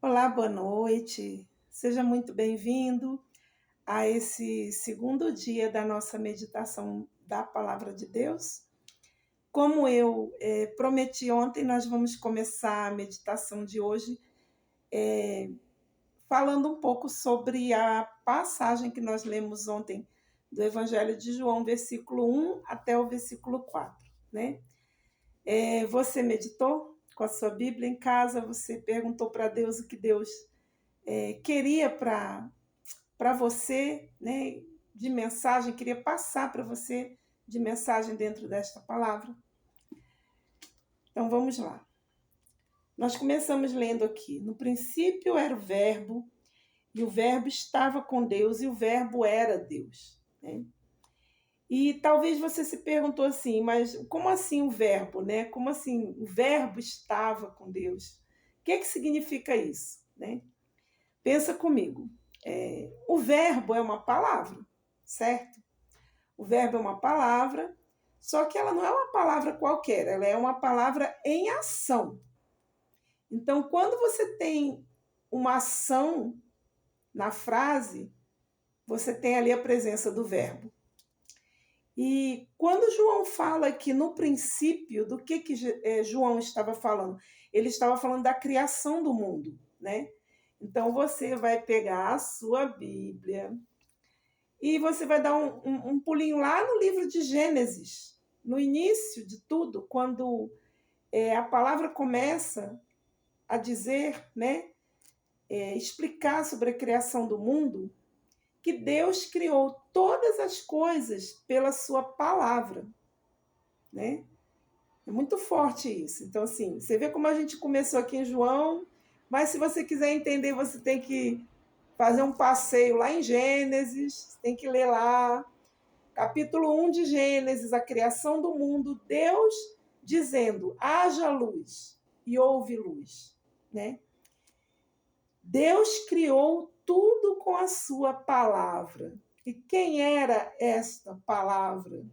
Olá, boa noite. Seja muito bem-vindo a esse segundo dia da nossa meditação da Palavra de Deus. Como eu prometi ontem, nós vamos começar a meditação de hoje falando um pouco sobre a passagem que nós lemos ontem do Evangelho de João, versículo 1 até o versículo 4, né? Você meditou com a sua Bíblia em casa? Você perguntou para Deus o que Deus queria para você, né, de mensagem, queria passar para você de mensagem dentro desta palavra? Então vamos lá. Nós começamos lendo aqui: no princípio era o Verbo, e o Verbo estava com Deus, e o Verbo era Deus, né? E talvez você se perguntou assim, mas como assim o Verbo, né? Como assim o Verbo estava com Deus? O que significa isso, né? Pensa comigo. O verbo é uma palavra, certo? O verbo é uma palavra, só que ela não é uma palavra qualquer, ela é uma palavra em ação. Então, quando você tem uma ação na frase, você tem ali a presença do verbo. E quando João fala que no princípio, do que João estava falando? Ele estava falando da criação do mundo, né? Então, você vai pegar a sua Bíblia e você vai dar um pulinho lá no livro de Gênesis, no início de tudo, quando a palavra começa a dizer, né, explicar sobre a criação do mundo, que Deus criou todas as coisas pela sua palavra, né? É muito forte isso. Então, assim, você vê como a gente começou aqui em João, mas se você quiser entender, você tem que fazer um passeio lá em Gênesis, tem que ler lá, capítulo 1 de Gênesis, a criação do mundo, Deus dizendo, haja luz, e houve luz, né? Deus criou tudo com a sua palavra. E quem era esta palavra?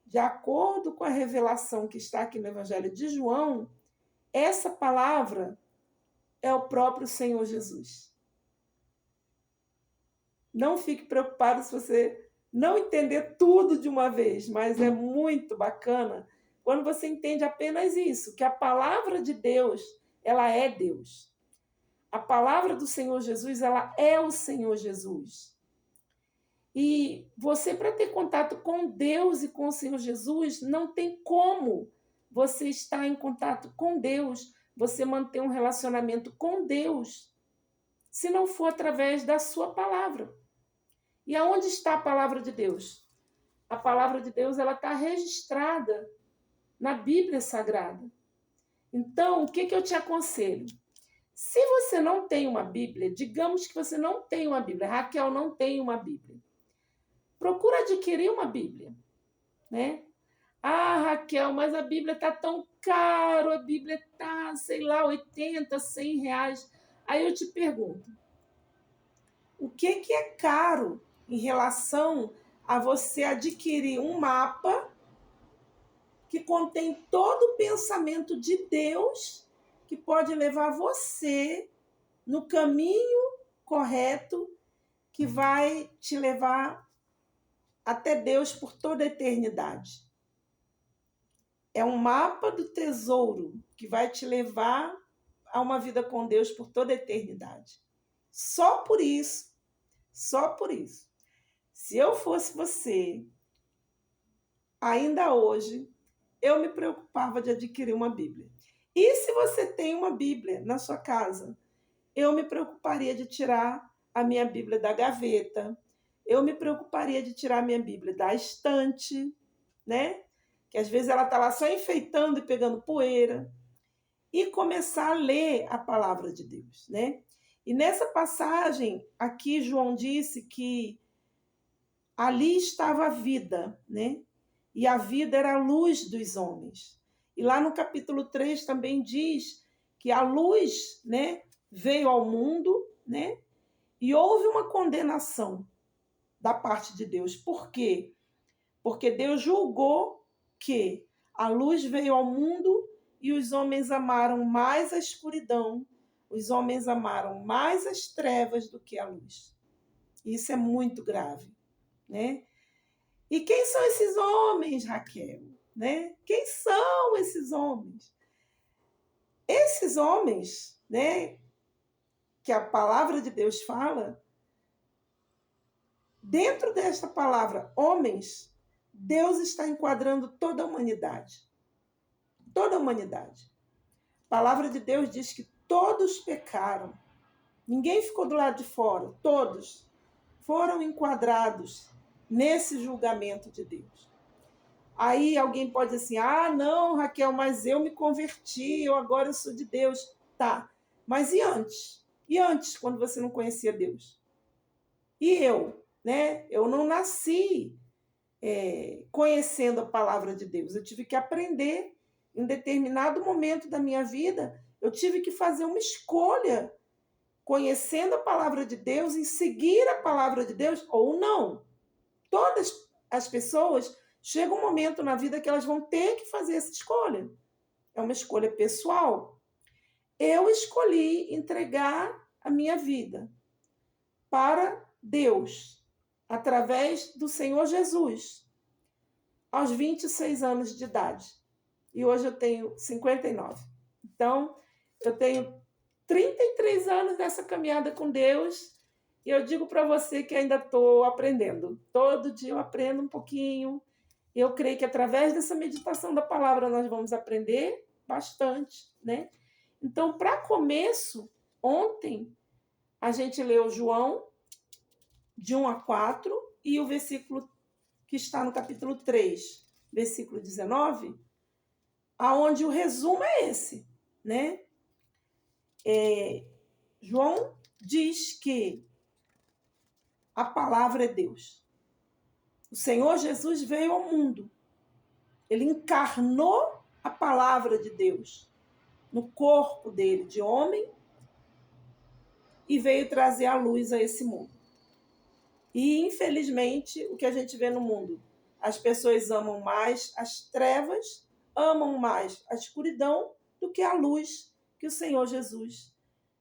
De acordo com a revelação que está aqui no Evangelho de João, essa palavra é o próprio Senhor Jesus. Não fique preocupado se você não entender tudo de uma vez, mas é muito bacana quando você entende apenas isso, que a palavra de Deus, ela é Deus. A palavra do Senhor Jesus, ela é o Senhor Jesus. E você, para ter contato com Deus e com o Senhor Jesus, não tem como você estar em contato com Deus, você manter um relacionamento com Deus, se não for através da sua palavra. E aonde está a palavra de Deus? A palavra de Deus, ela está registrada na Bíblia Sagrada. Então, o que eu te aconselho? Se você não tem uma Bíblia, digamos que você não tem uma Bíblia, Raquel não tem uma Bíblia, procura adquirir uma Bíblia, né? Ah, Raquel, mas a Bíblia está tão caro, a Bíblia está, sei lá, 80, 100 reais. Aí eu te pergunto, o que é caro em relação a você adquirir um mapa que contém todo o pensamento de Deus que pode levar você no caminho correto que vai te levar até Deus por toda a eternidade? É um mapa do tesouro que vai te levar a uma vida com Deus por toda a eternidade. Só por isso, se eu fosse você, ainda hoje, eu me preocupava de adquirir uma Bíblia. E se você tem uma Bíblia na sua casa, eu me preocuparia de tirar a minha Bíblia da gaveta, eu me preocuparia de tirar a minha Bíblia da estante, né? Que às vezes ela está lá só enfeitando e pegando poeira, e começar a ler a palavra de Deus, né? E nessa passagem, aqui João disse que ali estava a vida, né? E a vida era a luz dos homens. E lá no capítulo 3 também diz que a luz, né, veio ao mundo, né? E houve uma condenação da parte de Deus. Por quê? Porque Deus julgou que a luz veio ao mundo e os homens amaram mais a escuridão Os homens amaram mais as trevas do que a luz. Isso é muito grave, né? E quem são esses homens, Raquel? Né? Quem são esses homens? Esses homens, né, que a palavra de Deus fala, dentro desta palavra, homens, Deus está enquadrando toda a humanidade. Toda a humanidade. A palavra de Deus diz que todos pecaram. Ninguém ficou do lado de fora. Todos foram enquadrados nesse julgamento de Deus. Aí alguém pode dizer assim, não, Raquel, mas eu me converti, agora eu sou de Deus. Tá, mas e antes? E antes, quando você não conhecia Deus? E eu, né? Eu não nasci conhecendo a palavra de Deus. Eu tive que aprender em determinado momento da minha vida. Eu tive que fazer uma escolha conhecendo a palavra de Deus, em seguir a palavra de Deus ou não. Todas as pessoas chega um momento na vida que elas vão ter que fazer essa escolha. É uma escolha pessoal. Eu escolhi entregar a minha vida para Deus, através do Senhor Jesus, aos 26 anos de idade. E hoje eu tenho 59. Então, eu tenho 33 anos nessa caminhada com Deus. E eu digo para você que ainda estou aprendendo. Todo dia eu aprendo um pouquinho. Eu creio que através dessa meditação da palavra nós vamos aprender bastante, né? Então, para começo, ontem a gente leu João de 1 a 4 e o versículo que está no capítulo 3, versículo 19, aonde o resumo é esse, né? João diz que a palavra é Deus. O Senhor Jesus veio ao mundo. Ele encarnou a palavra de Deus no corpo dele, de homem, e veio trazer a luz a esse mundo. E, infelizmente, o que a gente vê no mundo, as pessoas amam mais as trevas, amam mais a escuridão do que a luz que o Senhor Jesus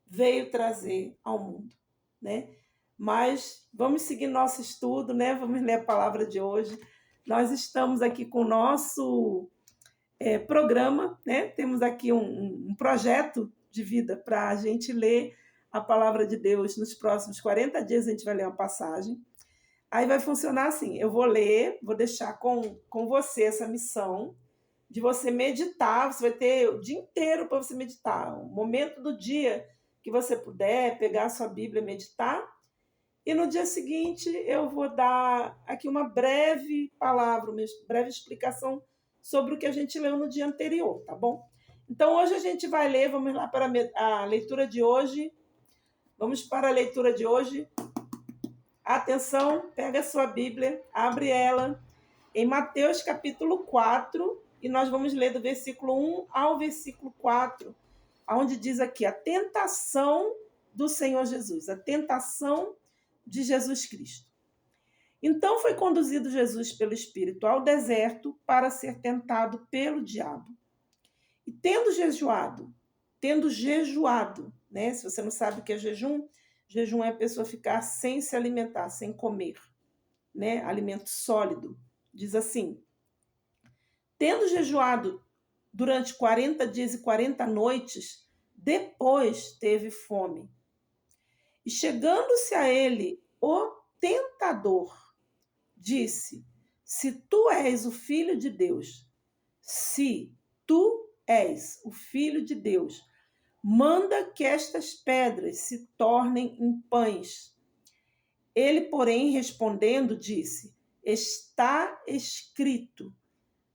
veio trazer ao mundo, né? Mas vamos seguir nosso estudo, né? Vamos ler a palavra de hoje. Nós estamos aqui com o nosso programa, né? Temos aqui um projeto de vida para a gente ler a palavra de Deus. Nos próximos 40 dias a gente vai ler uma passagem. Aí vai funcionar assim, eu vou ler, vou deixar com você essa missão de você meditar, você vai ter o dia inteiro para você meditar, um momento do dia que você puder pegar a sua Bíblia e meditar, e no dia seguinte eu vou dar aqui uma breve palavra, uma breve explicação sobre o que a gente leu no dia anterior, tá bom? Então hoje a gente vai ler, vamos lá para a leitura de hoje, vamos para a leitura de hoje. Atenção, pega a sua Bíblia, abre ela em Mateus capítulo 4, e nós vamos ler do versículo 1 ao versículo 4, onde diz aqui a tentação do Senhor Jesus, a tentação de Jesus Cristo. Então foi conduzido Jesus pelo Espírito ao deserto para ser tentado pelo diabo. E tendo jejuado, né? Se você não sabe o que é jejum, jejum é a pessoa ficar sem se alimentar, sem comer, né? Alimento sólido. Diz assim: tendo jejuado durante 40 dias e 40 noites, depois teve fome. E chegando-se a ele o tentador, disse: se tu és o Filho de Deus, se tu és o Filho de Deus, manda que estas pedras se tornem em pães. Ele, porém, respondendo, disse: está escrito,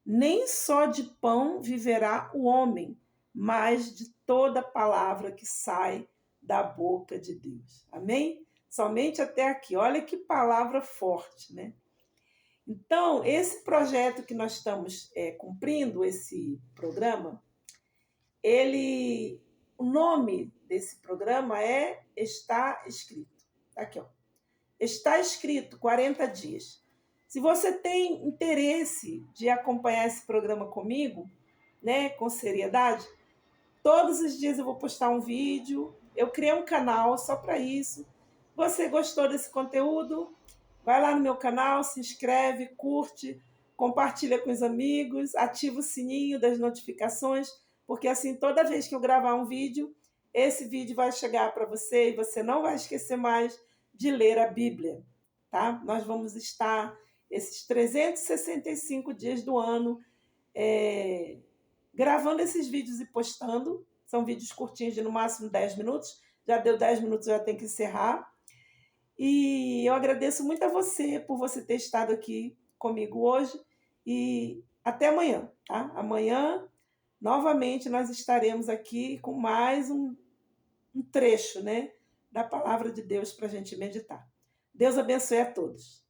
nem só de pão viverá o homem, mas de toda palavra que sai da boca de Deus. Amém? Somente até aqui. Olha que palavra forte, né? Então, esse projeto que nós estamos cumprindo, esse programa, o nome desse programa é Está Escrito. Aqui, ó. Está escrito 40 dias. Se você tem interesse de acompanhar esse programa comigo, né, com seriedade, todos os dias eu vou postar um vídeo Eu criei um canal só para isso. Você gostou desse conteúdo? Vai lá no meu canal, se inscreve, curte, compartilha com os amigos, ativa o sininho das notificações, porque assim, toda vez que eu gravar um vídeo, esse vídeo vai chegar para você e você não vai esquecer mais de ler a Bíblia, tá? Nós vamos estar esses 365 dias do ano gravando esses vídeos e postando. São vídeos curtinhos de no máximo 10 minutos. Já deu 10 minutos, já tem que encerrar. E eu agradeço muito a você por você ter estado aqui comigo hoje. E até amanhã, tá? Amanhã, novamente, nós estaremos aqui com mais um trecho, né, da palavra de Deus para a gente meditar. Deus abençoe a todos.